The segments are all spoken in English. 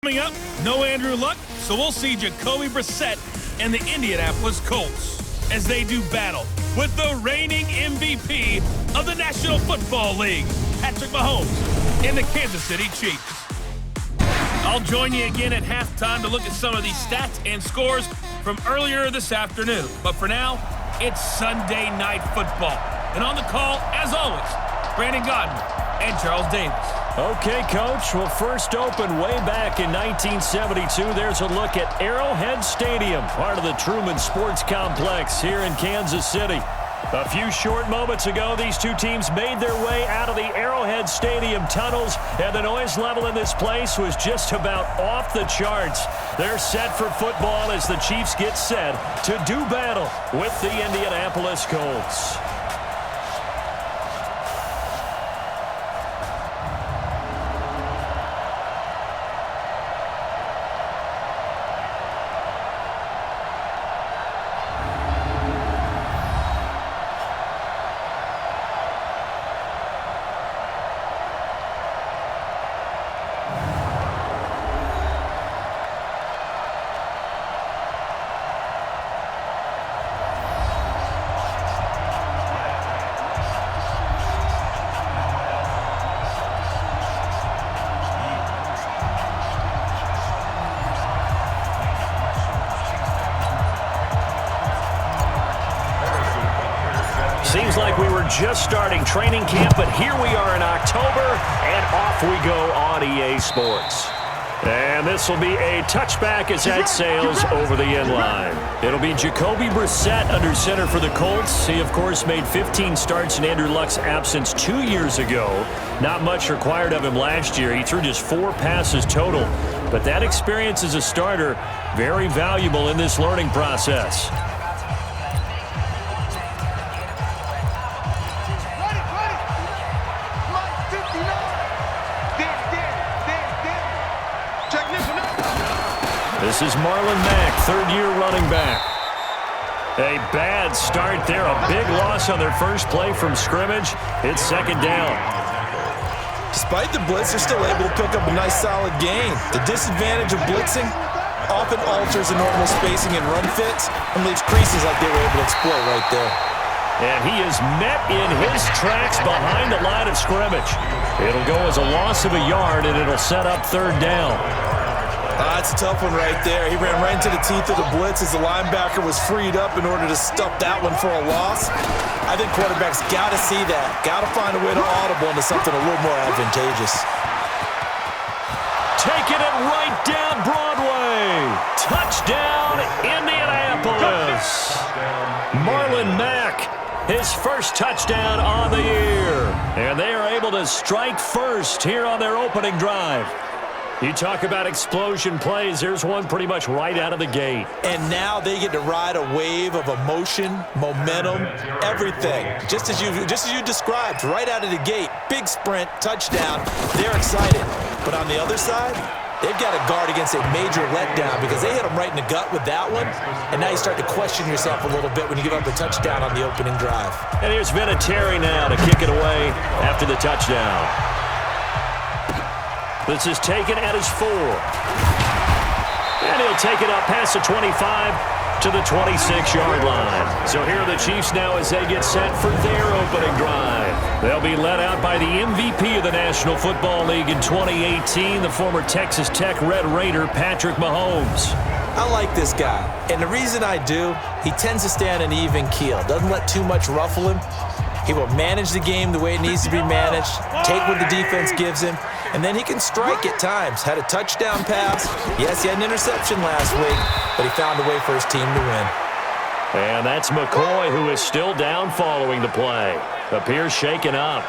Coming up, no Andrew Luck, so we'll see Jacoby Brissett and the Indianapolis Colts as they do battle with the reigning MVP of the National Football League, Patrick Mahomes, and the Kansas City Chiefs. I'll join you again at halftime to look at some of these stats and scores from earlier this afternoon. But for now, it's Sunday Night Football. And on the call, as always, Brandon Godden and Charles Davis. Okay, Coach. Well, first opened way back in 1972. There's a look at Arrowhead Stadium, part of the Truman Sports Complex here in Kansas City. A few short moments ago, these two teams made their way out of the Arrowhead Stadium tunnels, and the noise level in this place was just about off the charts. They're set for football as the Chiefs get set to do battle with the Indianapolis Colts. Seems like we were just starting training camp, but here we are in October, and off we go on EA Sports. And this will be a touchback as that sails over the end line. It'll be Jacoby Brissett under center for the Colts. He, of course, made 15 starts in Andrew Luck's absence 2 years ago. Not much required of him last year. He threw just 4 passes total. But that experience as a starter, very valuable in this learning process. This is Marlon Mack, third-year running back. A bad start there, a big loss on their first play from scrimmage. It's second down. Despite the blitz, they're still able to pick up a nice solid gain. The disadvantage of blitzing often alters the normal spacing and run fits and leaves creases like they were able to exploit right there. And he is met in his tracks behind the line of scrimmage. It'll go as a loss of a yard, and it'll set up third down. That's a tough one right there. He ran right into the teeth of the blitz as the linebacker was freed up in order to stuff that one for a loss. I think quarterbacks got to see that. Got to find a way to audible into something a little more advantageous. Taking it right down Broadway. Touchdown, Indianapolis. Marlon Mack, his first touchdown on the year. And they are able to strike first here on their opening drive. You talk about explosion plays. There's one pretty much right out of the gate. And now they get to ride a wave of emotion, momentum, everything. Just as you described, right out of the gate. Big sprint, touchdown. They're excited. But on the other side, they've got to guard against a major letdown because they hit them right in the gut with that one. And now you start to question yourself a little bit when you give up a touchdown on the opening drive. And here's Vinatieri now to kick it away after the touchdown. This is taken at his 4. And he'll take it up past the 25 to the 26-yard line. So here are the Chiefs now as they get set for their opening drive. They'll be led out by the MVP of the National Football League in 2018, the former Texas Tech Red Raider, Patrick Mahomes. I like this guy, and the reason I do, he tends to stay on an even keel. Doesn't let too much ruffle him. He will manage the game the way it needs to be managed, take what the defense gives him, and then he can strike at times. Had a touchdown pass. Yes, he had an interception last week, but he found a way for his team to win. And that's McCoy, who is still down following the play. Appears shaken up.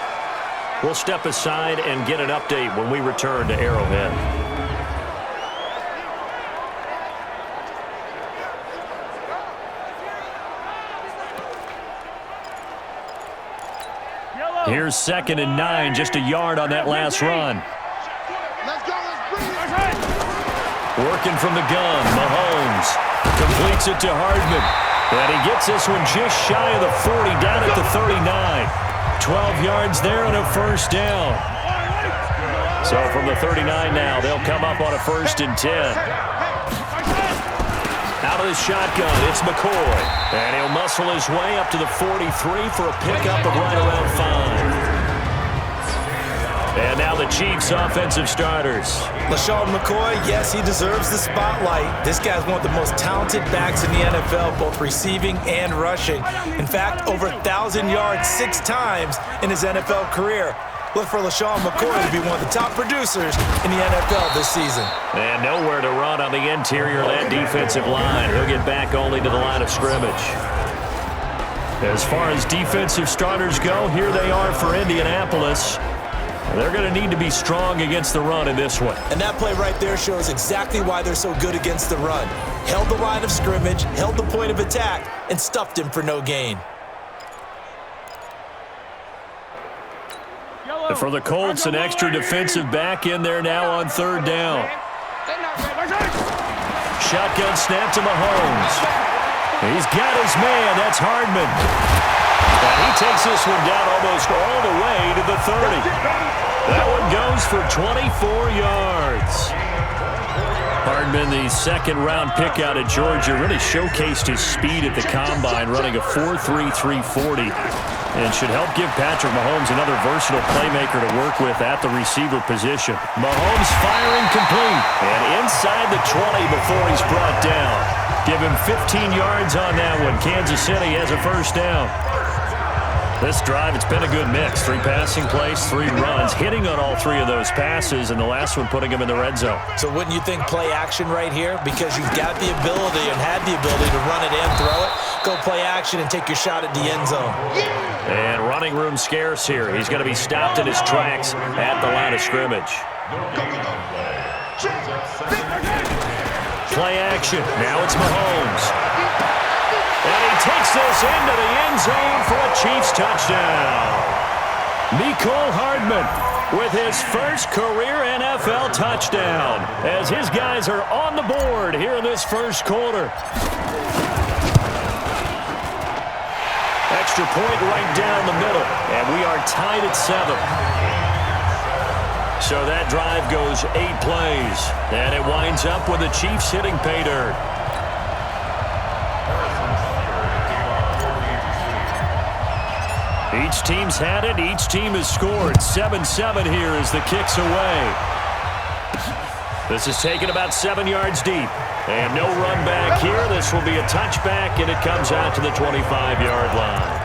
We'll step aside and get an update when we return to Arrowhead. Here's 2nd and 9, just a yard on that last run. Working from the gun, Mahomes completes it to Hardman. And he gets this one just shy of the 40, down at the 39. 12 yards there and a first down. So from the 39 now, they'll come up on a 1st and 10. Out of the shotgun, it's McCoy. And he'll muscle his way up to the 43 for a pickup of right around 5. And now the Chiefs' offensive starters. LaShawn McCoy, yes, he deserves the spotlight. This guy's one of the most talented backs in the NFL, both receiving and rushing. In fact, over 1,000 yards 6 times in his NFL career. Look for LaShawn McCoy to be one of the top producers in the NFL this season. And nowhere to run on the interior of that defensive line. He'll get back only to the line of scrimmage. As far as defensive starters go, here they are for Indianapolis. They're going to need to be strong against the run in this one. And that play right there shows exactly why they're so good against the run. Held the line of scrimmage, held the point of attack, and stuffed him for no gain. For the Colts, an extra defensive back in there now on 3rd down. Shotgun snap to Mahomes. He's got his man. That's Hardman. And he takes this one down almost all the way to the 30. That one goes for 24 yards. Hardman, the 2nd-round pick out of Georgia, really showcased his speed at the Combine, running a 4.3 340, and should help give Patrick Mahomes another versatile playmaker to work with at the receiver position. Mahomes firing complete, and inside the 20 before he's brought down. Give him 15 yards on that one. Kansas City has a 1st down. This drive, it's been a good mix. 3 passing plays, 3 runs, hitting on all 3 of those passes, and the last one putting him in the red zone. So wouldn't you think play action right here? Because you've got the ability and had the ability to run it and throw it. Go play action and take your shot at the end zone. And running room scarce here. He's going to be stopped in his tracks at the line of scrimmage. Play action. Now it's Mahomes. And he takes this into the end zone for a Chiefs touchdown. Mecole Hardman with his first career NFL touchdown as his guys are on the board here in this 1st quarter. Extra point right down the middle, and we are tied at 7. So that drive goes 8 plays, and it winds up with the Chiefs hitting pay dirt. Each team's had it. Each team has scored. 7-7 here as the kick's away. This is taken about 7 yards deep. And no run back here. This will be a touchback, and it comes out to the 25-yard line.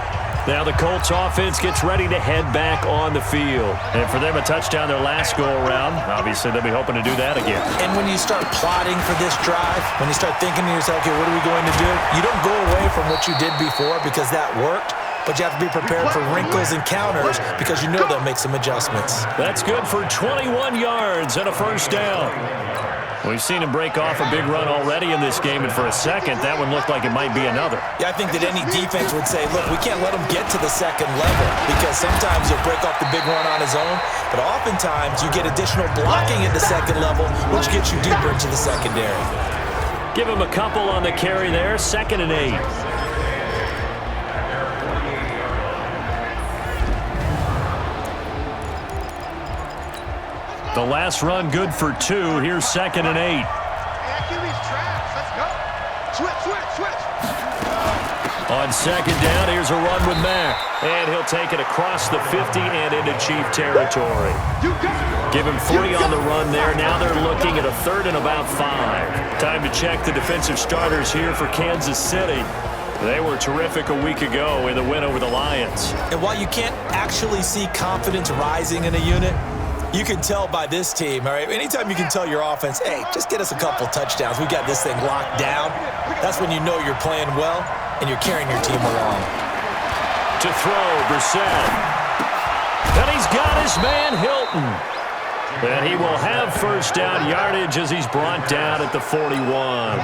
Now the Colts offense gets ready to head back on the field. And for them, a touchdown their last go-around. Obviously, they'll be hoping to do that again. And when you start plotting for this drive, when you start thinking to yourself, okay, what are we going to do? You don't go away from what you did before because that worked. But you have to be prepared for wrinkles and counters because you know they'll make some adjustments. That's good for 21 yards and a 1st down. We've seen him break off a big run already in this game, and for a second, that one looked like it might be another. Yeah, I think that any defense would say, look, we can't let him get to the 2nd level because sometimes he'll break off the big run on his own, but oftentimes you get additional blocking at the 2nd level, which gets you deeper into the secondary. Give him a couple on the carry there, 2nd and 8. The last run good for 2. Here's 2nd and 8. On 2nd down, here's a run with Mack. And he'll take it across the 50 and into Chief territory. Give him 3 on the run there. Now they're looking at a 3rd and about 5. Time to check the defensive starters here for Kansas City. They were terrific a week ago in the win over the Lions. And while you can't actually see confidence rising in a unit, you can tell by this team, all right? Anytime you can tell your offense, hey, just get us a couple touchdowns. We got this thing locked down. That's when you know you're playing well and you're carrying your team along. To throw, Brissett. And he's got his man, Hilton. And he will have 1st down yardage as he's brought down at the 41.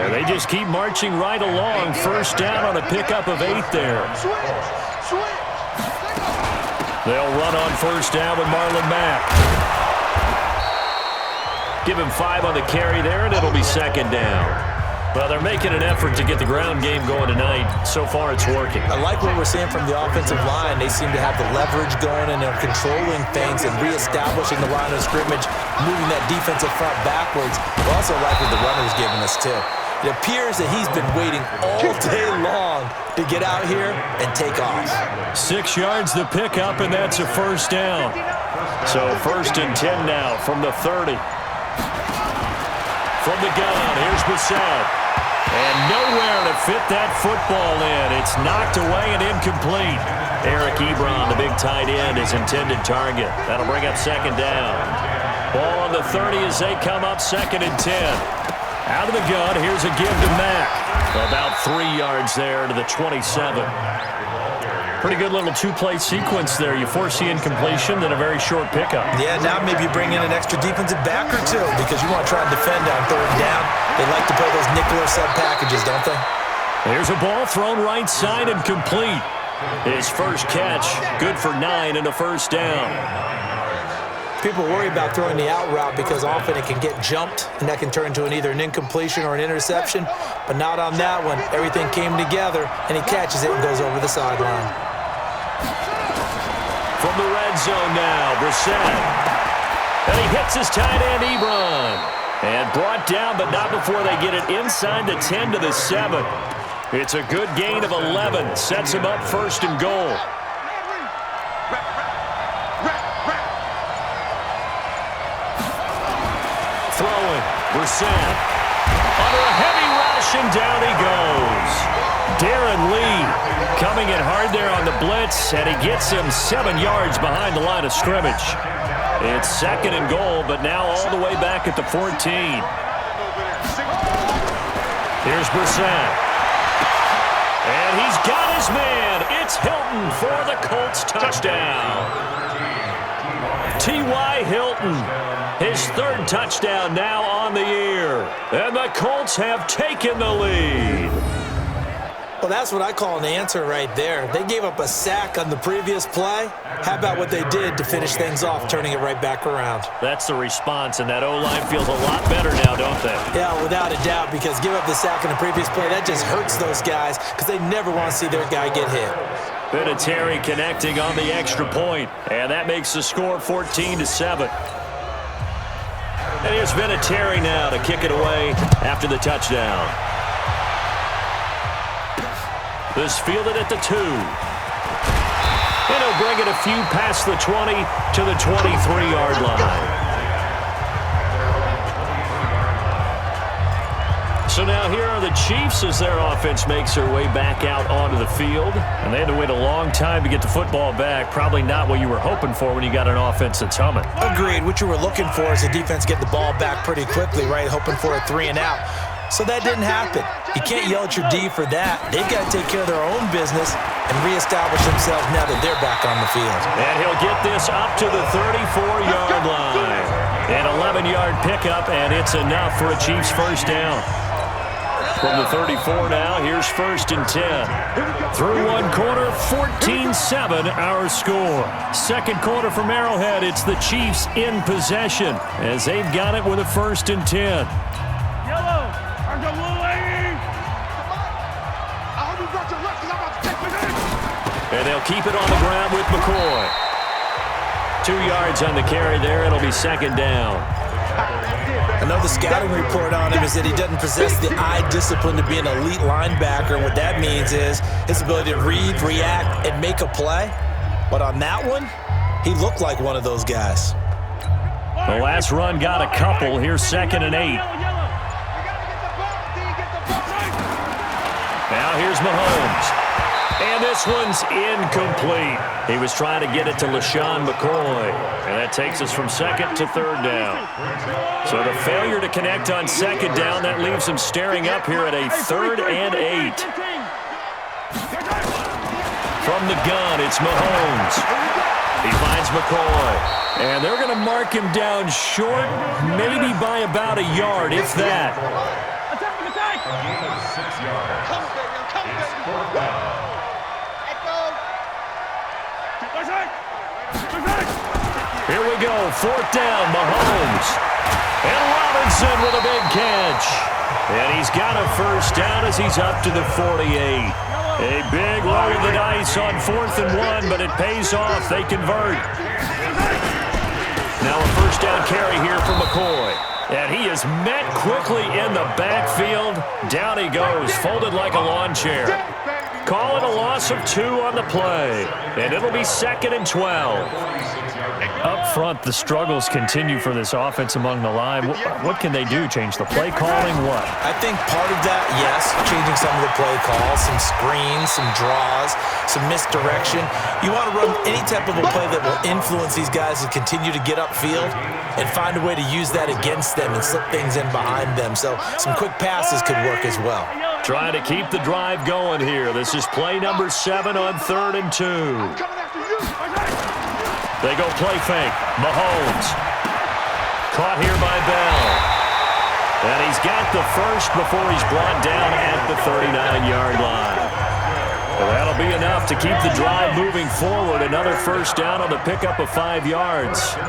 And they just keep marching right along. 1st down on a pickup of 8 there. They'll run on 1st down with Marlon Mack. Give him 5 on the carry there, and it'll be 2nd down. Well, they're making an effort to get the ground game going tonight. So far, it's working. I like what we're seeing from the offensive line. They seem to have the leverage going, and they're controlling things and reestablishing the line of scrimmage, moving that defensive front backwards. I also like what the runner's giving us, too. It appears that he's been waiting all day long to get out here and take off. 6 yards the pickup, and that's a first down. So 1st and 10 now from the 30. From the gun, here's Brissett. And nowhere to fit that football in. It's knocked away and incomplete. Eric Ebron, the big tight end, his intended target. That'll bring up 2nd down. Ball on the 30 as they come up 2nd and 10. Out of the gun, here's a give to Mack. About 3 yards there to the 27. Pretty good little two-play sequence there. You force the incompletion, then a very short pickup. Yeah, now maybe bring in an extra defensive back or two because you want to try and defend on 3rd down. They like to play those nickel or sub packages, don't they? There's a ball thrown right side and complete. His first catch, good for 9 and a first down. People worry about throwing the out route because often it can get jumped, and that can turn into either an incompletion or an interception. But not on that one. Everything came together, and he catches it and goes over the sideline. From the red zone now, Brissett. And he hits his tight end, Ebron. And brought down, but not before they get it inside the 10 to the 7. It's a good gain of 11. Sets him up 1st and goal. Throwing, Brissett. Under a heavy rush, and down he goes. Darren Lee coming in hard there on the blitz, and he gets him 7 yards behind the line of scrimmage. It's 2nd and goal, but now all the way back at the 14. Here's Brissett. And he's got his man. It's Hilton for the Colts touchdown. T.Y. Hilton, his 3rd touchdown now on the year. And the Colts have taken the lead. Well, that's what I call an answer right there. They gave up a sack on the previous play. How about what they did to finish things off, turning it right back around? That's the response, and that O-line feels a lot better now, don't they? Yeah, without a doubt, because give up the sack on the previous play, that just hurts those guys because they never want to see their guy get hit. Vinatieri connecting on the extra point, and that makes the score 14 to 7. And here's Vinatieri now to kick it away after the touchdown. This fielded at the 2. And he'll bring it a few past the 20 to the 23-yard line. So now here are the Chiefs as their offense makes their way back out onto the field. And they had to wait a long time to get the football back. Probably not what you were hoping for when you got an offense that's humming. Agreed. What you were looking for is the defense get the ball back pretty quickly, right? Hoping for a 3 and out. So that didn't happen. You can't yell at your D for that. They've got to take care of their own business and reestablish themselves now that they're back on the field. And he'll get this up to the 34-yard line. An 11-yard pickup, and it's enough for a Chiefs first down. From the 34 now, here's 1st and 10. Through one quarter, 14-7 our score. 2nd quarter from Arrowhead, it's the Chiefs in possession as they've got it with a 1st and 10. And they'll keep it on the ground with McCoy. 2 yards on the carry there. It'll be 2nd down. I know the scouting report on him is that he doesn't possess the eye discipline to be an elite linebacker. What that means is his ability to read, react, and make a play. But on that one, he looked like one of those guys. The last run got a couple. Here's 2nd and 8. Now here's Mahomes. And this one's incomplete. He was trying to get it to LaShawn McCoy. And that takes us from 2nd to 3rd down. So the failure to connect on 2nd down, that leaves him staring up here at a 3rd and 8. From the gun, it's Mahomes. He finds McCoy. And they're going to mark him down short, maybe by about a yard, if that. Here we go, 4th down, Mahomes. And Robinson with a big catch. And he's got a first down as he's up to the 48. A big roll of the dice on 4th and 1, but it pays off. They convert. Now a first down carry here for McCoy. And he is met quickly in the backfield. Down he goes, folded like a lawn chair. Call it a loss of 2 on the play. And it'll be 2nd and 12. Up front, the struggles continue for this offense among the line. What can they do? Change the play calling? What? I think part of that, yes, changing some of the play calls, some screens, some draws, some misdirection. You want to run any type of a play that will influence these guys to continue to get upfield and find a way to use that against them and slip things in behind them. So some quick passes could work as well. Trying to keep the drive going here. This is play number 7 on 3rd and 2. They go play fake. Mahomes. Caught here by Bell. And he's got the first before he's brought down at the 39-yard line. Well, that'll be enough to keep the drive moving forward. Another first down on the pickup of 5 yards.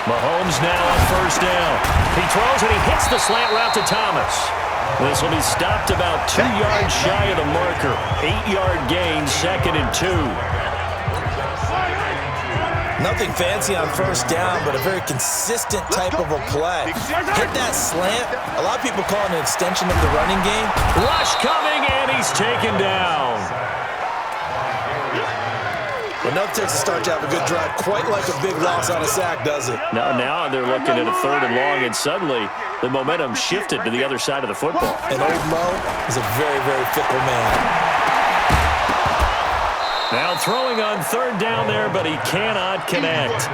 Mahomes now on first down. He throws and he hits the slant route to Thomas. This will be stopped about 2 yards shy of the marker. 8-yard gain, 2nd and 2. Nothing fancy on first down, but a very consistent type of a play. Hit that slant. A lot of people call it an extension of the running game. Rush coming, and he's taken down. Enough takes to start to have a good drive. Quite like a big loss on a sack, does it? Now they're looking at a 3rd and long, and suddenly the momentum shifted to the other side of the football. And old Mo is a very, very fickle man. Now throwing on 3rd down there, but he cannot connect.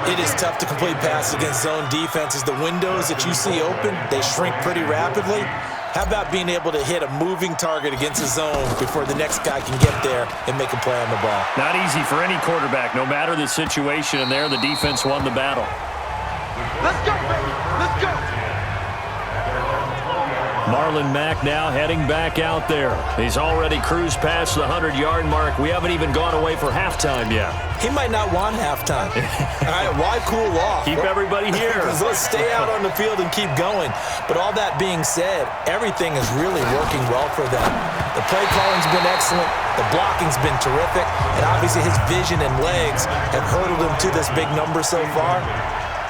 It is tough to complete passes against zone defenses. The windows that you see open, they shrink pretty rapidly. How about being able to hit a moving target against a zone before the next guy can get there and make a play on the ball? Not easy for any quarterback, no matter the situation, and there the defense won the battle. Let's go, baby. Let's go. Marlon Mack now heading back out there. He's already cruised past the 100-yard mark. We haven't even gone away for halftime yet. He might not want halftime. All right, why cool off? Keep everybody here. Let's stay out on the field and keep going. But all that being said, everything is really working well for them. The play calling's been excellent. The blocking's been terrific. And obviously his vision and legs have hurdled him to this big number so far.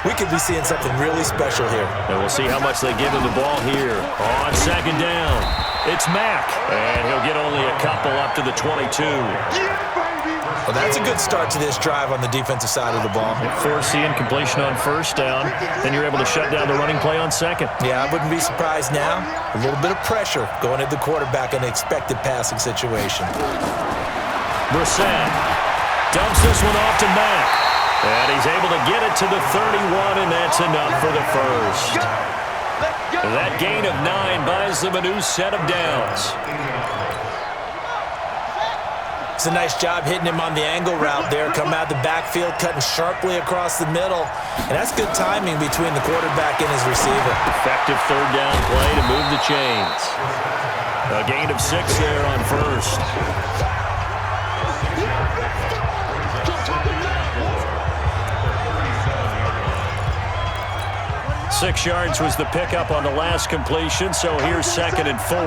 We could be seeing something really special here. And we'll see how much they give him the ball here. On 2nd down, it's Mack. And he'll get only a couple up to the 22. Well, that's a good start to this drive on the defensive side of the ball. Forcing completion on 1st down. Then you're able to shut down the running play on 2nd. Yeah, I wouldn't be surprised now. A little bit of pressure going at the quarterback in an expected passing situation. Brissett dumps this one off to Mack. And he's able to get it to the 31, and that's enough for the first. That gain of 9 buys them a new set of downs. It's a nice job hitting him on the angle route there. Come out the backfield, cutting sharply across the middle. And that's good timing between the quarterback and his receiver. Effective 3rd down play to move the chains. A gain of 6 there on 1st. 6 yards was the pickup on the last completion, so here's 2nd and 4.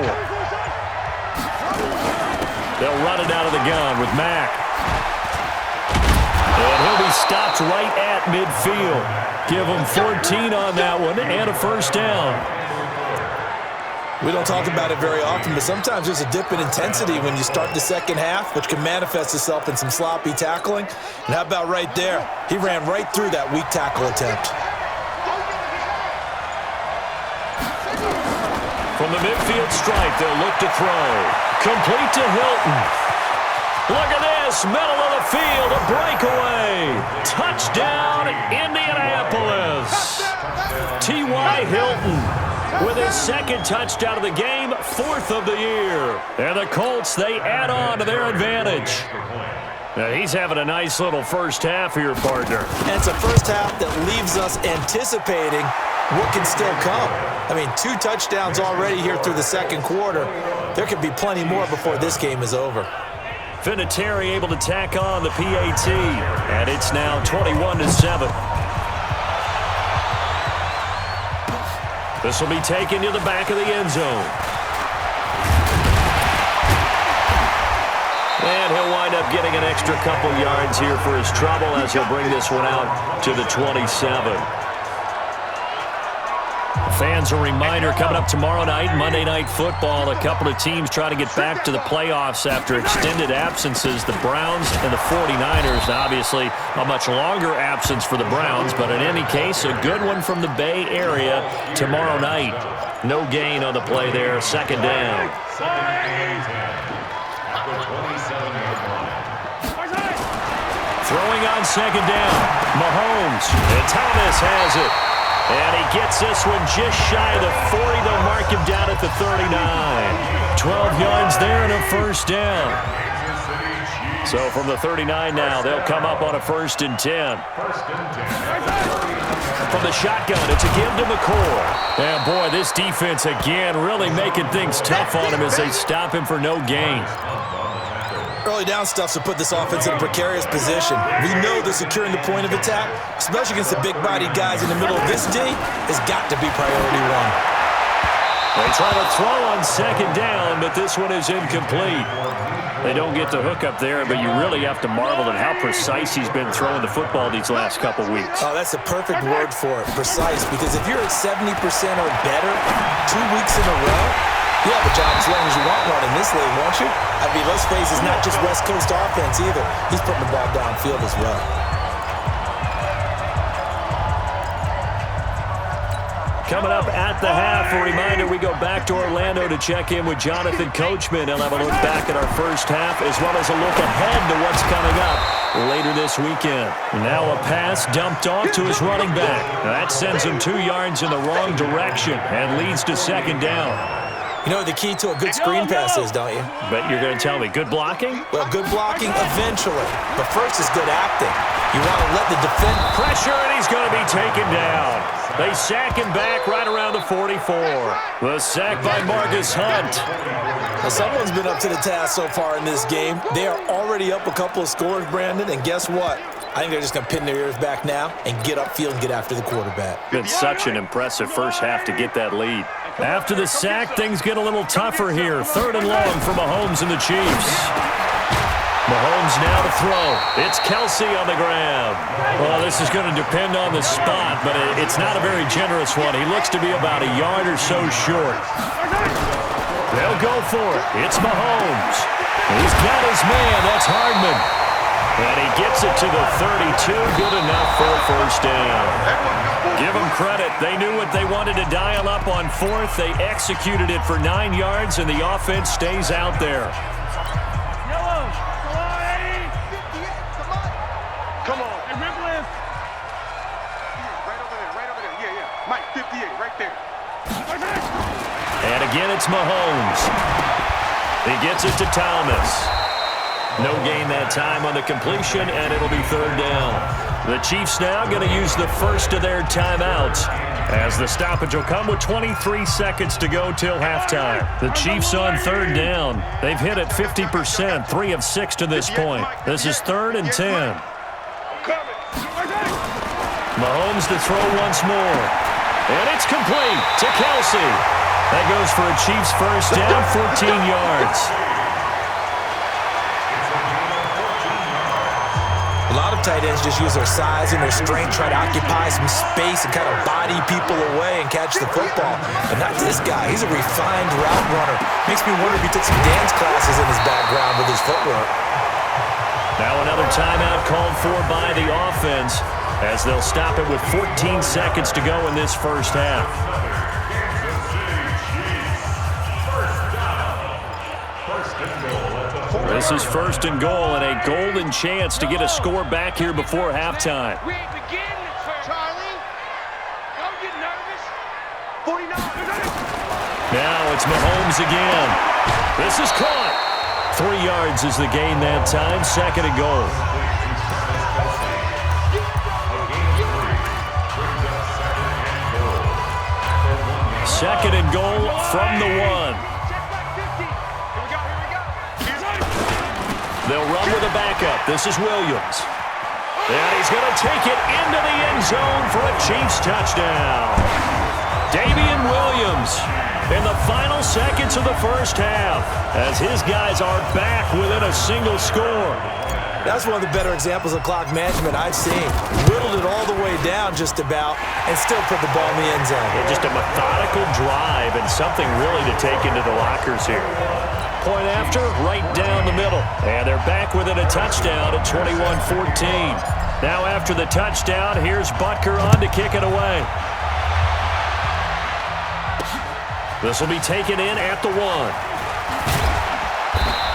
They'll run it out of the gun with Mack. And he'll be stopped right at midfield. Give him 14 on that one and a first down. We don't talk about it very often, but sometimes there's a dip in intensity when you start the second half, which can manifest itself in some sloppy tackling. And how about right there? He ran right through that weak tackle attempt. From the midfield stripe, they'll look to throw. Complete to Hilton. Look at this, middle of the field, a breakaway. Touchdown, Indianapolis. T.Y. Hilton with his 2nd touchdown of the game, 4th of the year. And the Colts, they add on to their advantage. Now, he's having a nice little first half here, partner. And it's a first half that leaves us anticipating what can still come. I mean, 2 touchdowns already here through the 2nd quarter. There could be plenty more before this game is over. Vinatieri able to tack on the PAT, and it's now 21-7. This will be taken to the back of the end zone. And he'll wind up getting an extra couple yards here for his trouble as he'll bring this one out to the 27. Fans, a reminder, coming up tomorrow night, Monday Night Football, a couple of teams try to get back to the playoffs after extended absences, the Browns and the 49ers. Now, obviously, a much longer absence for the Browns, but in any case, a good one from the Bay Area tomorrow night. No gain on the play there, second down. Throwing on second down, Mahomes, and Thomas has it. And he gets this one just shy of the 40. They'll mark him down at the 39. 12 yards there and a first down. So from the 39 now, they'll come up on a 1st and 10. From the shotgun, it's a give to McCoy. And boy, this defense again really making things tough on him as they stop him for no gain. Early down stuff to put this offense in a precarious position. We know that securing the point of attack, especially against the big-bodied guys in the middle of this D, has got to be priority one. They try to throw on second down, but this one is incomplete. They don't get the hook up there, but you really have to marvel at how precise he's been throwing the football these last couple weeks. Oh, that's the perfect word for it, precise, because if you're at 70% or better 2 weeks in a row, you have a job as long as you want one in this league, won't you? I mean, let's face it, it's not just West Coast offense either. He's putting the ball downfield as well. Coming up at the half, a reminder, we go back to Orlando to check in with Jonathan Coachman. He'll have a look back at our first half as well as a look ahead to what's coming up later this weekend. Now a pass dumped off to his running back. That sends him 2 yards in the wrong direction and leads to second down. You know what the key to a good screen pass is, don't you? But you're going to tell me, good blocking? Well, good blocking eventually. But first is good acting. You want to let the defender pressure, and he's going to be taken down. They sack him back right around the 44. The sack by Marcus Hunt. Now, someone's been up to the task so far in this game. They are already up a couple of scores, Brandon, and guess what? I think they're just going to pin their ears back now and get upfield and get after the quarterback. Been such an impressive first half to get that lead. After the sack, things get a little tougher here. 3rd and long for Mahomes and the Chiefs. Mahomes now to throw. It's Kelsey on the ground. Well, this is going to depend on the spot, but it's not a very generous one. He looks to be about a yard or so short. They'll go for it. It's Mahomes. He's got his man. That's Hardman. And he gets it to the 32. Good enough for a first down. Give them credit. They knew what they wanted to dial up on 4th. They executed it for 9 yards, and the offense stays out there. Come on. Hey, Ripley. Right over there. Yeah. Mike, 58, right there. And again, it's Mahomes. He gets it to Thomas. No gain that time on the completion, and it'll be 3rd down. The Chiefs now going to use the first of their timeouts as the stoppage will come with 23 seconds to go till halftime. The Chiefs on 3rd down. They've hit it 50%, 3 of 6 to this point. This is 3rd and 10. Mahomes to throw once more. And it's complete to Kelsey. That goes for a Chiefs first down, 14 yards. A lot of tight ends just use their size and their strength, try to occupy some space and kind of body people away and catch the football. But not this guy. He's a refined route runner. Makes me wonder if he took some dance classes in his background with his footwork. Now another timeout called for by the offense as they'll stop it with 14 seconds to go in this first half. This is 1st and goal and a golden chance to get a score back here before halftime. We ain't beginning, Charlie. Don't get nervous. 49. Now it's Mahomes again. This is caught. 3 yards is the gain that time. 2nd and goal. Second and goal from the 1. They'll run with a backup. This is Williams. And he's going to take it into the end zone for a Chiefs touchdown. Damian Williams in the final seconds of the first half as his guys are back within a single score. That's one of the better examples of clock management I've seen. Whittled it all the way down just about and still put the ball in the end zone. Yeah, just a methodical drive and something really to take into the lockers here. Point after, right down the middle. And they're back within a touchdown at 21-14. Now after the touchdown, here's Butker on to kick it away. This will be taken in at the 1.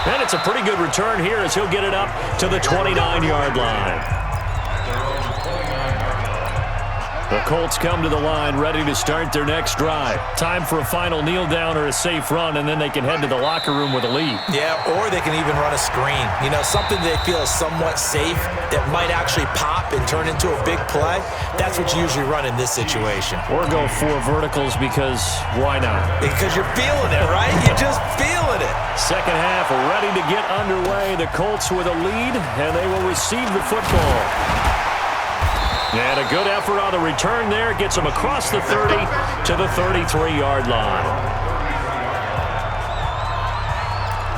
And it's a pretty good return here as he'll get it up to the 29-yard line. The Colts come to the line ready to start their next drive. Time for a final kneel down or a safe run, and then they can head to the locker room with a lead. Yeah, or they can even run a screen. You know, something they feel is somewhat safe that might actually pop and turn into a big play. That's what you usually run in this situation. Or go 4 verticals because why not? Because you're feeling it, right? You're just feeling it. Second half ready to get underway. The Colts with a lead, and they will receive the football. And a good effort on the return there. Gets them across the 30 to the 33-yard line.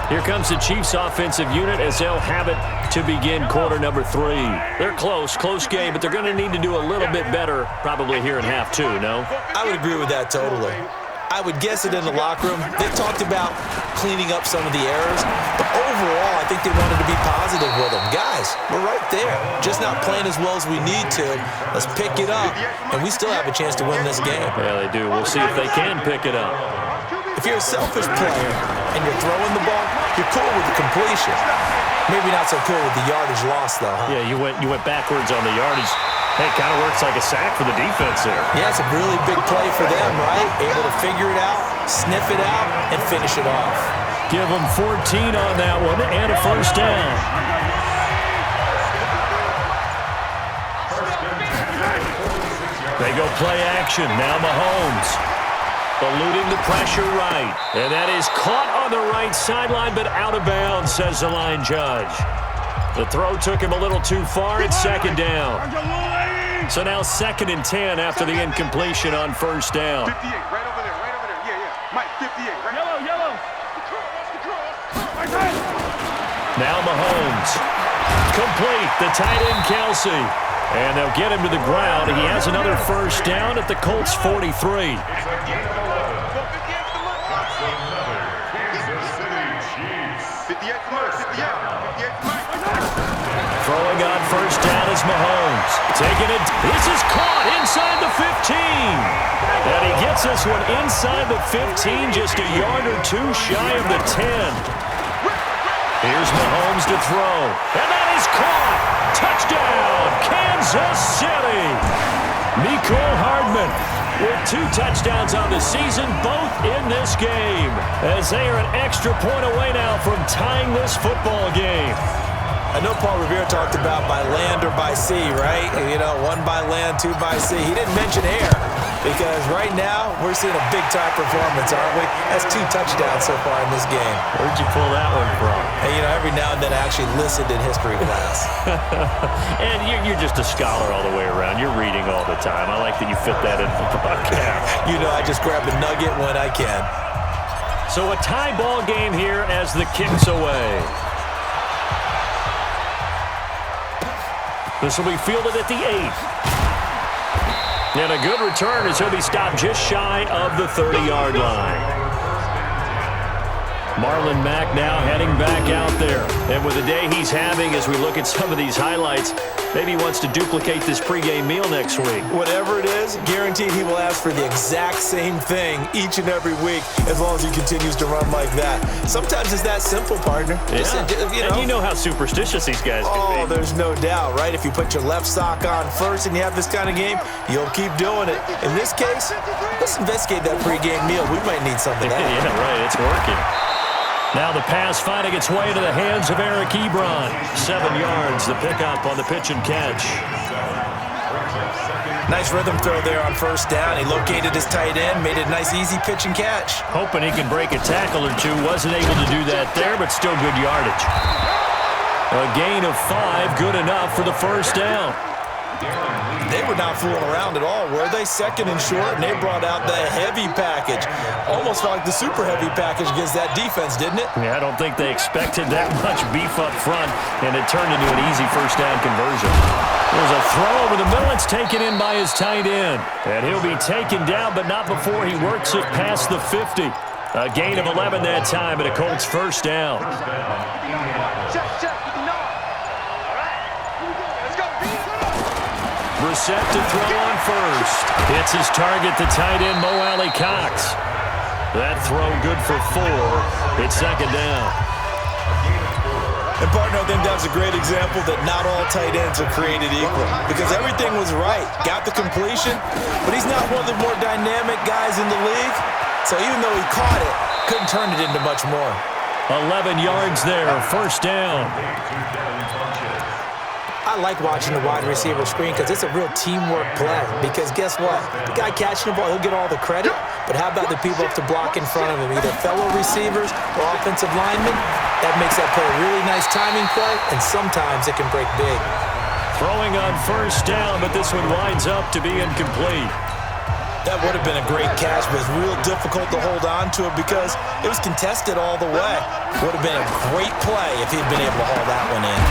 Here comes the Chiefs offensive unit as they'll have it to begin quarter number 3. They're close game, but they're going to need to do a little bit better probably here in half 2, no? I would agree with that totally. I would guess it in the locker room. They talked about cleaning up some of the errors, but overall, I think they wanted to be positive with them. Guys, we're right there. Just not playing as well as we need to. Let's pick it up, and we still have a chance to win this game. Yeah, they do. We'll see if they can pick it up. If you're a selfish player and you're throwing the ball, you're cool with the completion. Maybe not so cool with the yardage loss, though, huh? Yeah, you went backwards on the yardage. Hey, it kind of works like a sack for the defense there. Yeah, it's a really big play for them, right? Able to figure it out, sniff it out, and finish it off. Give them 14 on that one and a first down. They go play action. Now Mahomes. Eluding the pressure right. And that is caught on the right sideline, but out of bounds, says the line judge. The throw took him a little too far. It's second down. So now 2nd and 10 after the incompletion on first down. 58, right over there. Yeah. Mike, 58, right? Yellow. Now Mahomes. Complete. The tight end, Kelsey. And they'll get him to the ground. He has another first down at the Colts 43. Throwing on first down is Mahomes. Taking it. This is caught inside the 15. And he gets this one inside the 15, just a yard or 2 shy of the 10. Here's Mahomes to throw. And that is caught. Touchdown, Kansas City. Mecole Hardman with 2 touchdowns on the season, both in this game, as they are an extra point away now from tying this football game. I know Paul Revere talked about by land or by sea, right? You know, 1 by land, 2 by sea. He didn't mention air because right now we're seeing a big-time performance, aren't we? That's 2 touchdowns so far in this game. Where'd you pull that one from? And, you know, every now and then I actually listened in history class. And you're just a scholar all the way around. You're reading all the time. I like that you fit that into the podcast. You know, I just grab a nugget when I can. So a tie ball game here as the kick's away. This will be fielded at the 8. And a good return as he'll be stopped just shy of the 30-yard line. Marlon Mack now heading back out there. And with the day he's having as we look at some of these highlights, maybe he wants to duplicate this pregame meal next week. Whatever it is, guaranteed he will ask for the exact same thing each and every week as long as he continues to run like that. Sometimes it's that simple, partner. Yeah. And you know how superstitious these guys can be. Oh, there's no doubt, right? If you put your left sock on first and you have this kind of game, you'll keep doing it. In this case, let's investigate that pregame meal. We might need some of that. Yeah, right. It's working. Now the pass finding its way into the hands of Eric Ebron. 7 yards, the pickup on the pitch and catch. Nice rhythm throw there on first down. He located his tight end, made it a nice easy pitch and catch. Hoping he can break a tackle or 2. Wasn't able to do that there, but still good yardage. A gain of 5, good enough for the first down. They were not fooling around at all, were they? Second and short, and they brought out the heavy package. Almost felt like the super heavy package against that defense, didn't it? Yeah, I don't think they expected that much beef up front, and it turned into an easy first down conversion. There's a throw over the middle. It's taken in by his tight end. And he'll be taken down, but not before he works it past the 50. A gain of 11 that time, and a Colts first down. Brissett to throw on first. Hits his target, the tight end, Mo Alley-Cox. That throw good for 4. It's second down. And, partner, I think that's a great example that not all tight ends are created equal because everything was right. Got the completion, but he's not one of the more dynamic guys in the league. So even though he caught it, couldn't turn it into much more. 11 yards there, first down. I like watching the wide receiver screen because it's a real teamwork play. Because guess what? The guy catching the ball, he'll get all the credit. But how about the people up to block in front of him, either fellow receivers or offensive linemen? That makes that play a really nice timing play, and sometimes it can break big. Throwing on first down, but this one winds up to be incomplete. That would have been a great catch, but it's real difficult to hold on to it because it was contested all the way. Would have been a great play if he'd been able to haul that one in.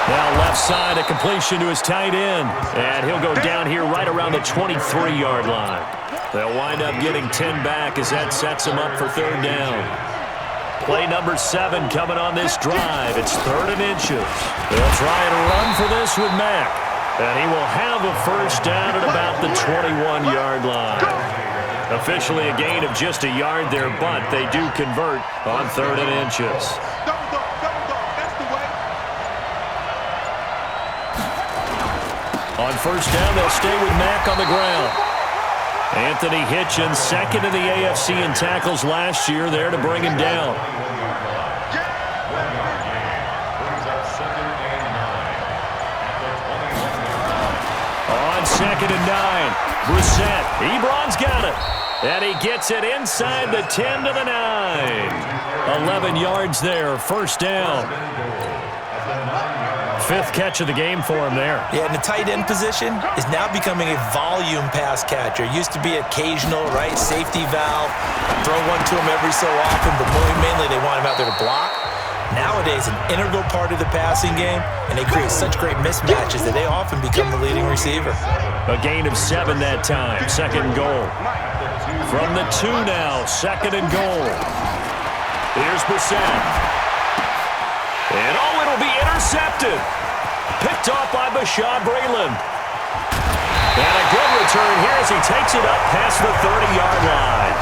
Now left side, a completion to his tight end. And he'll go down here right around the 23-yard line. They'll wind up getting 10 back as that sets him up for third down. Play number 7 coming on this drive. It's 3rd and inches. They'll try and run for this with Mack. And he will have a first down at about the 21-yard line. Officially a gain of just a yard there, but they do convert on 3rd and inches. On first down, they'll stay with Mack on the ground. Anthony Hitchens, second in the AFC in tackles last year, there to bring him down. On 2nd and 9, Brissett. Ebron's got it. And he gets it inside the 10 to the 9. 11 yards there, first down. 5th catch of the game for him there. Yeah, and the tight end position is now becoming a volume pass catcher. Used to be occasional, right? Safety valve. Throw one to him every so often, but mainly they want him out there to block. Nowadays, an integral part of the passing game, and they create such great mismatches that they often become the leading receiver. A gain of 7 that time. 2nd and goal. From the 2 now, 2nd and goal. Here's Brissett. And it'll be intercepted. Picked off by Bashaud Breeland. And a good return here as he takes it up past the 30-yard line.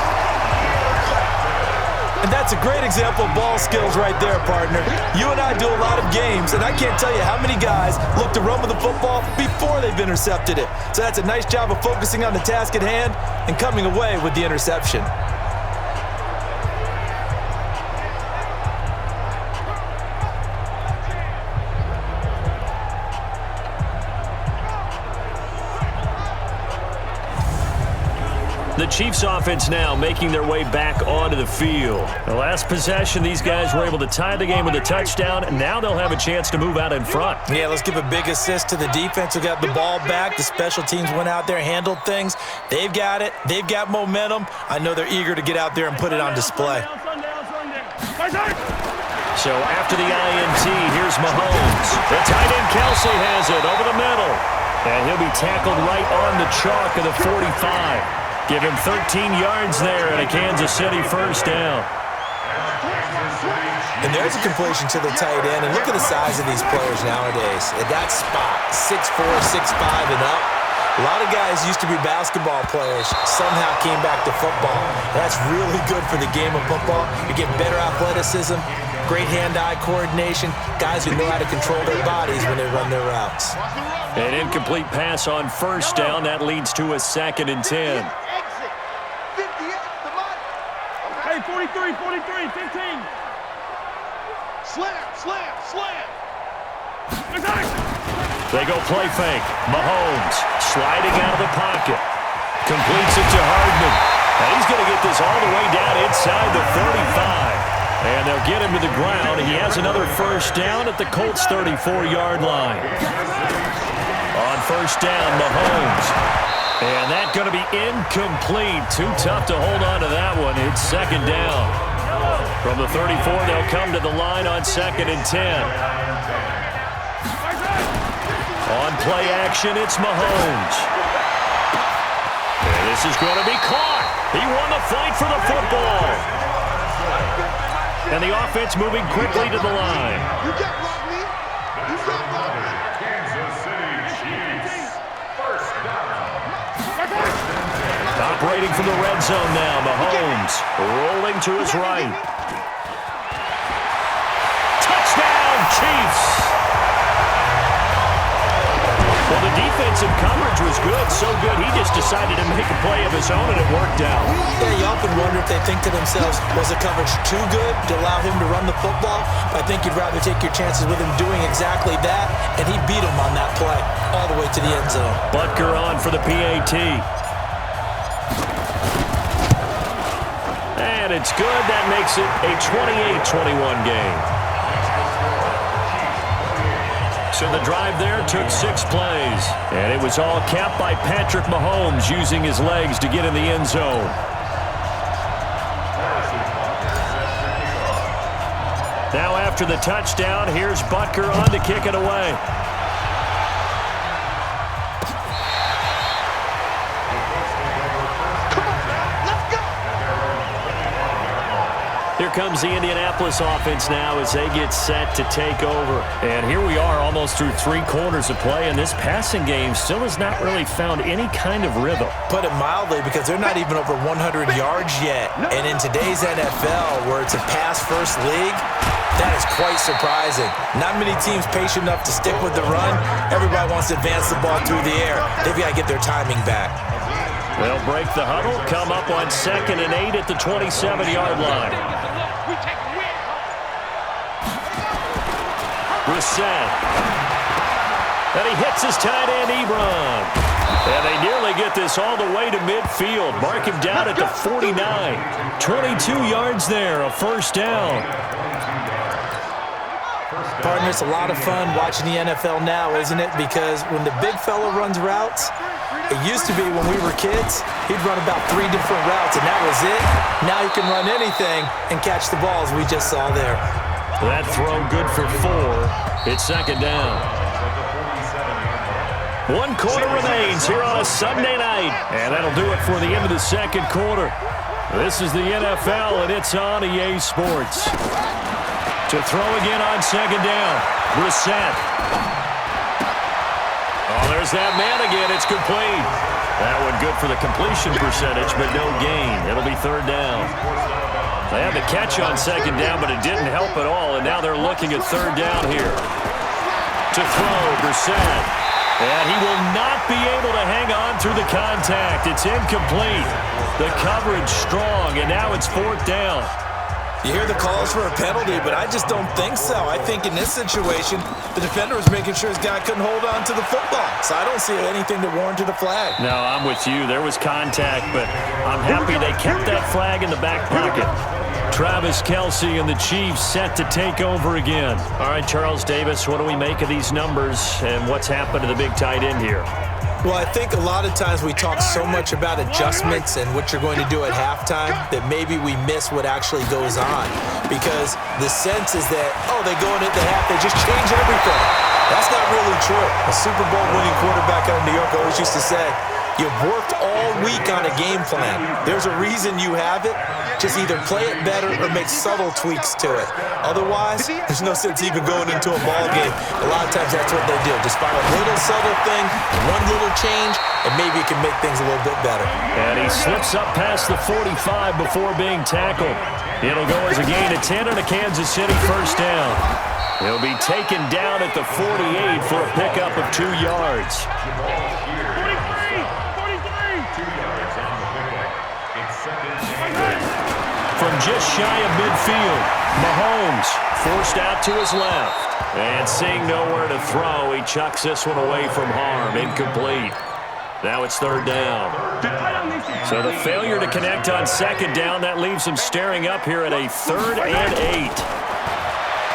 And that's a great example of ball skills right there, partner. You and I do a lot of games, and I can't tell you how many guys look to run with the football before they've intercepted it. So that's a nice job of focusing on the task at hand and coming away with the interception. The Chiefs offense now making their way back onto the field. The last possession, these guys were able to tie the game with a touchdown, and now they'll have a chance to move out in front. Yeah, let's give a big assist to the defense who got the ball back. The special teams went out there, handled things. They've got it. They've got momentum. I know they're eager to get out there and put it on display. So after the INT, here's Mahomes. The tight end Kelsey has it over the middle. And he'll be tackled right on the chalk of the 45. Give him 13 yards there and a Kansas City first down. And there's a completion to the tight end. And look at the size of these players nowadays. At that spot, 6'4", 6'5", and up. A lot of guys used to be basketball players, somehow came back to football. That's really good for the game of football. You get better athleticism, great hand-eye coordination, guys who know how to control their bodies when they run their routes. An incomplete pass on first down. That leads to a 2nd and 10. Hey, 43, 15. Slam. They go play fake. Mahomes sliding out of the pocket. Completes it to Hardman. And he's going to get this all the way down inside the 35. And they'll get him to the ground. He has another first down at the Colts' 34-yard line. On first down, Mahomes. And that's going to be incomplete. Too tough to hold on to that one. It's second down. From the 34, they'll come to the line on 2nd and 10. On play action, it's Mahomes. And this is going to be caught. He won the fight for the football. And the offense moving quickly to the line. You got blocked me. You got blocked me. Kansas City Chiefs. First down. Operating from the red zone now, Mahomes rolling to his right. Touchdown, Chiefs! Well, the defensive coverage was good, so good he just decided to make a play of his own, and it worked out. Yeah, you often wonder if they think to themselves, was the coverage too good to allow him to run the football? But I think you'd rather take your chances with him doing exactly that, and he beat him on that play all the way to the end zone. Butker on for the PAT. And it's good. That makes it a 28-21 game. So the drive there took 6 plays. And it was all capped by Patrick Mahomes using his legs to get in the end zone. Now after the touchdown, here's Butker on to kick it away. Here comes the Indianapolis offense now as they get set to take over. And here we are almost through 3 quarters of play, and this passing game still has not really found any kind of rhythm. Put it mildly, because they're not even over 100 yards yet. And in today's NFL, where it's a pass-first league, that is quite surprising. Not many teams patient enough to stick with the run. Everybody wants to advance the ball through the air. They've got to get their timing back. They'll break the huddle, come up on 2nd and 8 at the 27-yard line. Brissett. And he hits his tight end, Ebron. And they nearly get this all the way to midfield. Mark him down at the 49. 22 yards there, a first down. Partner, it's a lot of fun watching the NFL now, isn't it? Because when the big fella runs routes, it used to be when we were kids, he'd run about 3 different routes, and that was it. Now he can run anything and catch the balls we just saw there. That throw good for 4. It's second down. 1 quarter remains here on a Sunday night. And that'll do it for the end of the second quarter. This is the NFL, and it's on EA Sports. To throw again on second down. Brissett. Oh, there's that man again. It's complete. That one good for the completion percentage, but no gain. It'll be third down. They had the catch on second down, but it didn't help at all, and now they're looking at third down here. To throw, Brissett. And he will not be able to hang on through the contact. It's incomplete. The coverage strong, and now it's fourth down. You hear the calls for a penalty, but I just don't think so. I think in this situation, the defender was making sure his guy couldn't hold on to the football. So I don't see anything that warranted a flag. No, I'm with you. There was contact, but I'm happy they kept that flag in the back pocket. Travis Kelce and the Chiefs set to take over again. All right, Charles Davis, what do we make of these numbers and what's happened to the big tight end here? Well, I think a lot of times we talk so much about adjustments and what you're going to do at halftime that maybe we miss what actually goes on. Because the sense is that, oh, they go in at the half, they just change everything. That's not really true. A Super Bowl winning quarterback out of New York always used to say, you've worked all week on a game plan. There's a reason you have it. Just either play it better or make subtle tweaks to it. Otherwise, there's no sense even going into a ball game. A lot of times that's what they do. Just find a little subtle thing, one little change, and maybe it can make things a little bit better. And he slips up past the 45 before being tackled. It'll go as a gain of 10 and a Kansas City first down. He'll be taken down at the 48 for a pickup of 2 yards. From just shy of midfield, Mahomes forced out to his left. And seeing nowhere to throw, he chucks this one away from harm. Incomplete. Now it's third down. So the failure to connect on second down, that leaves him staring up here at a 3rd and 8.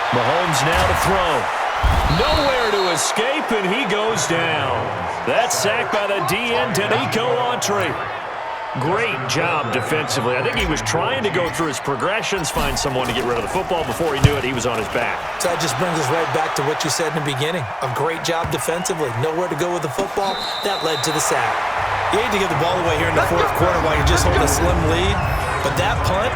Mahomes now to throw. Nowhere to escape, and he goes down. That sack by the DN, Danico Autry. Great job defensively. I think he was trying to go through his progressions, find someone to get rid of the football. Before he knew it, he was on his back. So that just brings us right back to what you said in the beginning. A great job defensively. Nowhere to go with the football. That led to the sack. You hate to give the ball away here in the fourth quarter while you're just holding a slim lead. But that punt,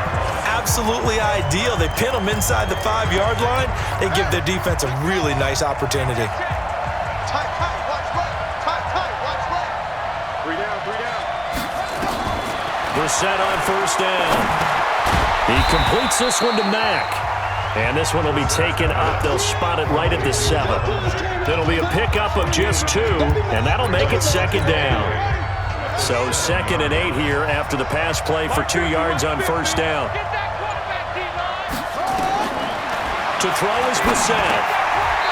absolutely ideal. They pin them inside the 5-yard line. They give their defense a really nice opportunity. Tight, watch right. Tight, watch right. 3 down. Brissett on first down. He completes this one to Mack. And this one will be taken up. They'll spot it right at the 7. It'll be a pickup of just 2, and that'll make it second down. So 2nd and 8 here after the pass play for 2 yards on first down. To throw is Brissett.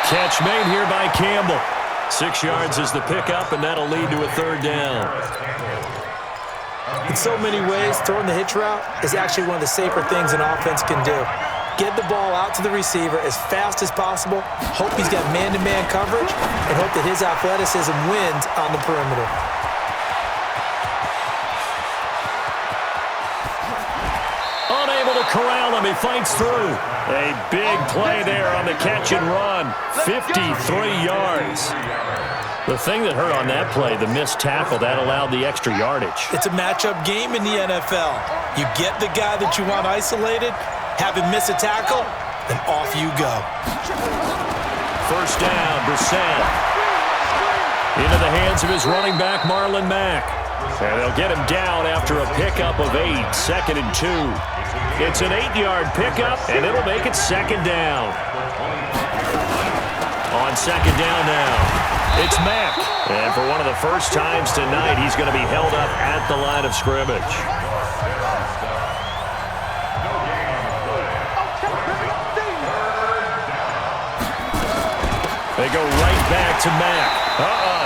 Catch made here by Campbell. 6 yards is the pickup, and that'll lead to a 3rd down. In so many ways, throwing the hitch route is actually one of the safer things an offense can do. Get the ball out to the receiver as fast as possible, hope he's got man-to-man coverage, and hope that his athleticism wins on the perimeter. Unable to corral him, he fights through. A big play there on the catch and run, 53 yards. The thing that hurt on that play, the missed tackle, that allowed the extra yardage. It's a matchup game in the NFL. You get the guy that you want isolated, have him miss a tackle, and off you go. First down, Brissett. Into the hands of his running back, Marlon Mack. And they'll get him down after a pickup of 8, 2nd and 2. It's an 8-yard pickup, and it'll make it second down. On second down now. It's Mack, and for one of the first times tonight, he's going to be held up at the line of scrimmage. They go right back to Mack.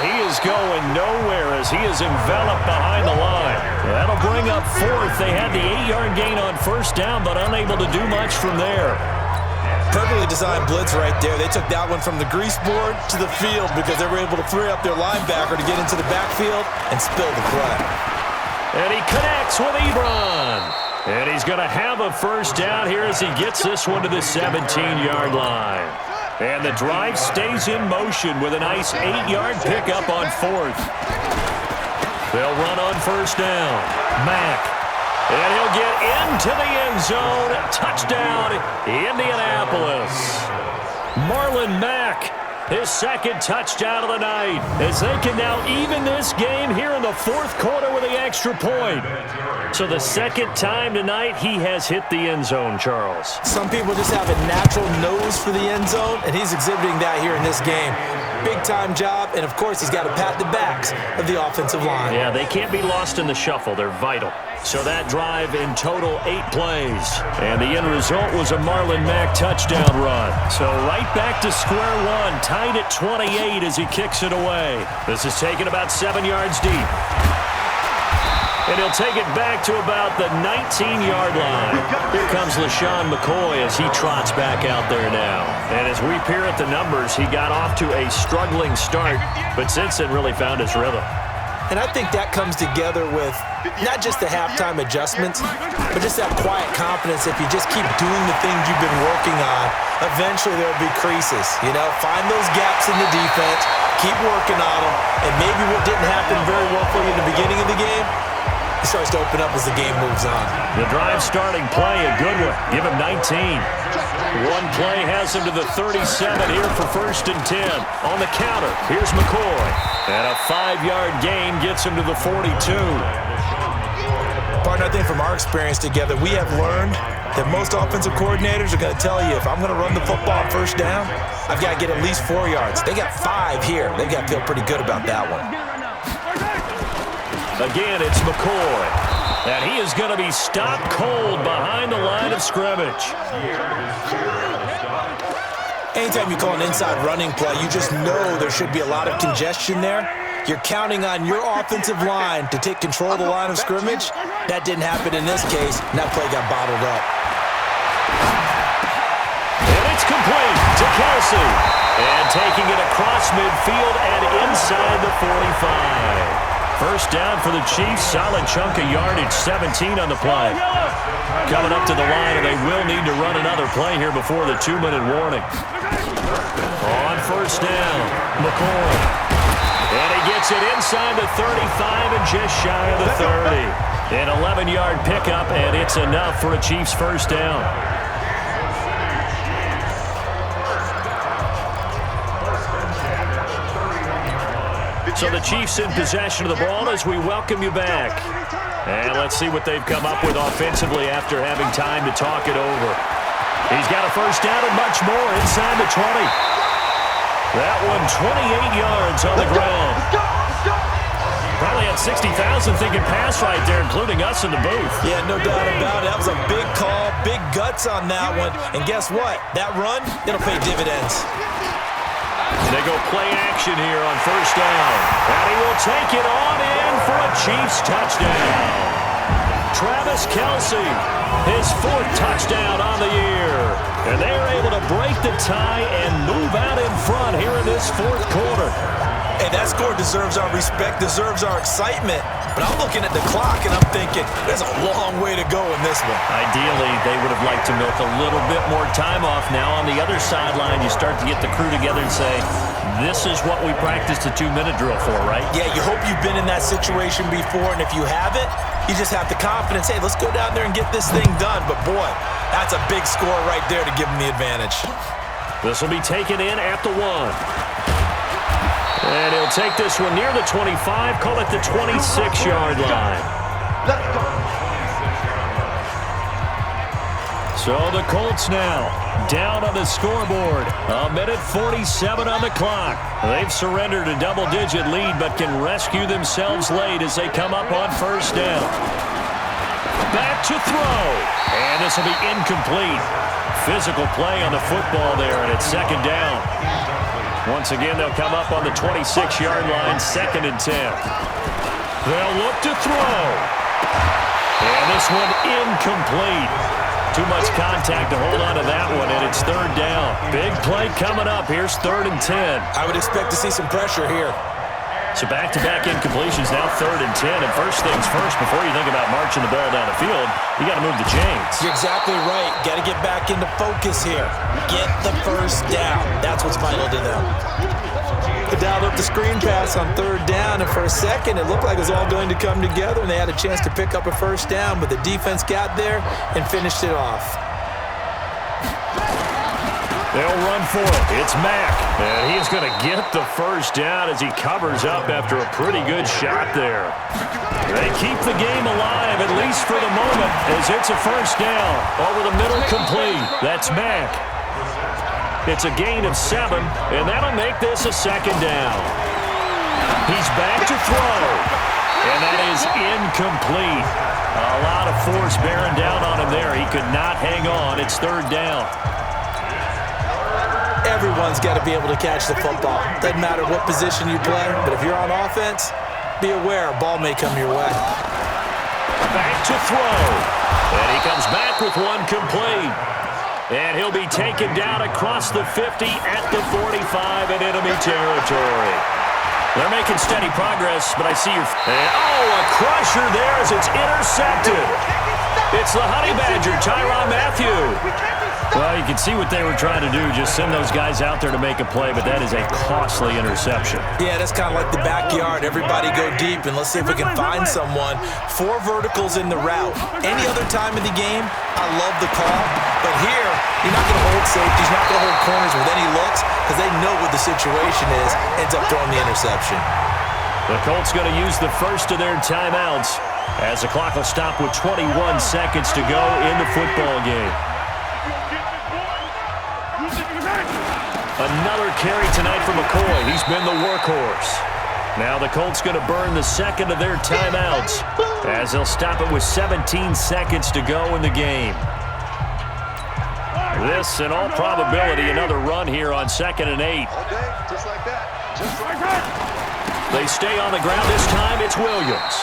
He is going nowhere as he is enveloped behind the line. That'll bring up 4th. They had the 8-yard gain on first down, but unable to do much from there. Perfectly designed blitz right there. They took that one from the grease board to the field because they were able to free up their linebacker to get into the backfield and spill the play. And he connects with Ebron. And he's going to have a first down here as he gets this one to the 17-yard line. And the drive stays in motion with a nice 8-yard pickup on 4th. They'll run on first down. Mack. And he'll get into the end zone. Touchdown, Indianapolis. Marlon Mack, his 2nd touchdown of the night, as they can now even this game here in the 4th quarter with the extra point. So the 2nd time tonight he has hit the end zone, Charles. Some people just have a natural nose for the end zone, and he's exhibiting that here in this game. Big-time job, and of course he's got to pat the backs of the offensive line. Yeah, they can't be lost in the shuffle. They're vital. So that drive in total 8 plays. And the end result was a Marlon Mack touchdown run. So right back to square one, tied at 28 as he kicks it away. This is taken about 7 yards deep. And he'll take it back to about the 19-yard line. Here comes LaShawn McCoy as he trots back out there now. And as we peer at the numbers, he got off to a struggling start, but since then really found his rhythm. And I think that comes together with not just the halftime adjustments, but just that quiet confidence. If you just keep doing the things you've been working on, eventually there'll be creases. You know, find those gaps in the defense, keep working on them, and maybe what didn't happen very well for you in the beginning of the game, it starts to open up as the game moves on. The drive starting play, a good one. Give him 19. One play has him to the 37 here for 1st and 10. On the counter, here's McCoy. And a 5-yard gain gets him to the 42. Partner, I think from our experience together, we have learned that most offensive coordinators are going to tell you, if I'm going to run the football on first down, I've got to get at least 4 yards. They got 5 here. They've got to feel pretty good about that one. Again, it's McCoy. And he is going to be stopped cold behind the line of scrimmage. Anytime you call an inside running play, you just know there should be a lot of congestion there. You're counting on your offensive line to take control of the line of scrimmage. That didn't happen in this case, and that play got bottled up. And it's complete to Kelsey. And taking it across midfield and inside the 45. First down for the Chiefs. Solid chunk of yardage, 17 on the play. Coming up to the line, and they will need to run another play here before the 2-minute warning. On first down, McCoy. And he gets it inside the 35 and just shy of the 30. An 11-yard pickup, and it's enough for a Chiefs first down. So the Chiefs in possession of the ball as we welcome you back. And let's see what they've come up with offensively after having time to talk it over. He's got a first down and much more inside the 20. That one 28 yards on the ground. Probably had 60,000 thinking pass right there, including us in the booth. Yeah, no doubt about it. That was a big call, big guts on that one. And guess what? That run, it'll pay dividends. They go play action here on first down. And he will take it on in for a Chiefs touchdown. Travis Kelce, his 4th touchdown on the year. And they are able to break the tie and move out in front here in this 4th quarter. Hey, that score deserves our respect, deserves our excitement. But I'm looking at the clock, and I'm thinking, there's a long way to go in this one. Ideally, they would have liked to milk a little bit more time off. Now on the other sideline, you start to get the crew together and say, this is what we practiced the 2-minute drill for, right? Yeah, you hope you've been in that situation before, and if you haven't, you just have the confidence, hey, let's go down there and get this thing done. But boy, that's a big score right there to give them the advantage. This will be taken in at the 1. And he'll take this one near the 25, call it the 26-yard line. So the Colts now down on the scoreboard. 1:47 on the clock. They've surrendered a double-digit lead, but can rescue themselves late as they come up on first down. Back to throw. And this will be incomplete. Physical play on the football there, and it's second down. Once again, they'll come up on the 26-yard line, 2nd and 10. They'll look to throw. And this one incomplete. Too much contact to hold on to that one, and it's 3rd down. Big play coming up. Here's 3rd and 10. I would expect to see some pressure here. So back-to-back incompletions, now 3rd and 10. And first things first, before you think about marching the ball down the field, you got to move the chains. You're exactly right. Got to get back into focus here. Get the first down. That's what's vital to them. They dialed up the screen pass on 3rd down, and for a second, it looked like it was all going to come together, and they had a chance to pick up a first down, but the defense got there and finished it off. They'll run for it. It's Mack. And he is going to get the first down as he covers up after a pretty good shot there. They keep the game alive, at least for the moment, as it's a first down. Over the middle, complete. That's Mack. It's a gain of 7, and that'll make this a 2nd down. He's back to throw. And that is incomplete. A lot of force bearing down on him there. He could not hang on. It's 3rd down. Everyone's got to be able to catch the football. Doesn't matter what position you play, but if you're on offense, be aware a ball may come your way. Back to throw. And he comes back with one complete. And he'll be taken down across the 50 at the 45 in enemy territory. They're making steady progress, but I see your... a crusher there as it's intercepted. It's the Honey Badger, Tyrann Mathieu. Well, you can see what they were trying to do, just send those guys out there to make a play, but that is a costly interception. Yeah, that's kind of like the backyard. Everybody go deep, and let's see if we can find someone. 4 verticals in the route. Any other time in the game, I love the call, but here, you're not going to hold safeties, you're not going to hold corners with any looks, because they know what the situation is, ends up throwing the interception. The Colts going to use the first of their timeouts as the clock will stop with 21 seconds to go in the football game. Another carry tonight for McCoy. He's been the workhorse. Now the Colts going to burn the second of their timeouts as they'll stop it with 17 seconds to go in the game. This, in all probability, another run here on 2nd and 8. Just like that. Just like that. They stay on the ground this time. It's Williams.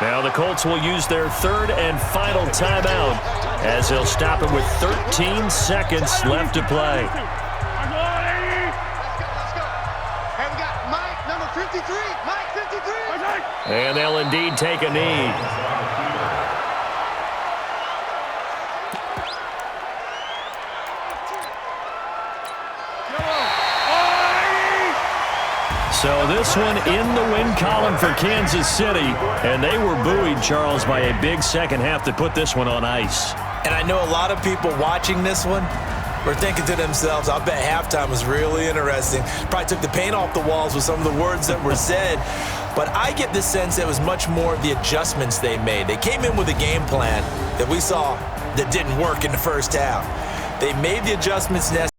Now the Colts will use their 3rd and final timeout as they'll stop it with 13 seconds left to play. 53. Mike, 53. And they'll indeed take a knee. So this one in the win column for Kansas City. And they were buoyed, Charles, by a big second half to put this one on ice. And I know a lot of people watching this one were thinking to themselves, I bet halftime was really interesting. Probably took the paint off the walls with some of the words that were said. But I get the sense it was much more of the adjustments they made. They came in with a game plan that we saw that didn't work in the first half. They made the adjustments necessary.